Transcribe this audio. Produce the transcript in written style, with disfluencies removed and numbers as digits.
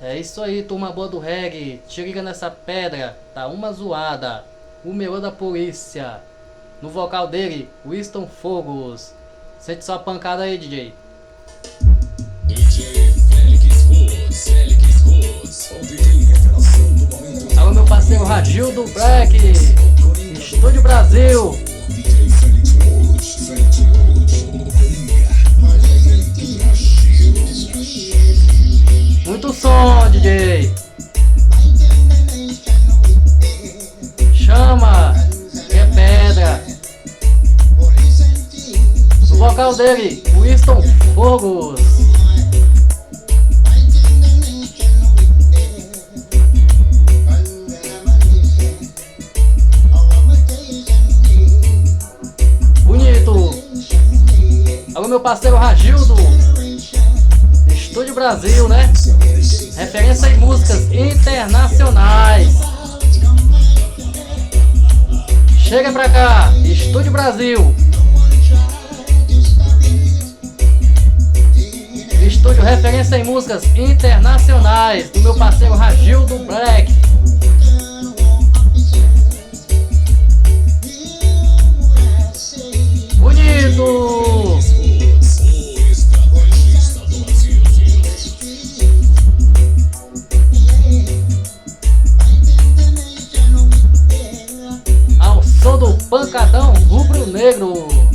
É isso aí, turma boa do reggae. Te liga nessa pedra, tá uma zoada. O melô da polícia. No vocal dele, Winston Fogos. Sente só a pancada aí, DJ. DJ Félix Ruz. Alô, meu parceiro Ragildo Black. Estúdio Brasil. Muito som, DJ. Chama, que é pedra. O vocal dele, Winston Fogos. Bonito. Alô, meu parceiro Ragildo. Estúdio Brasil, né? Referência em músicas internacionais. Chega pra cá, Estúdio Brasil. Estúdio referência em músicas internacionais do meu parceiro Ragildo Black. Bonito! Ao som do pancadão rubro-negro.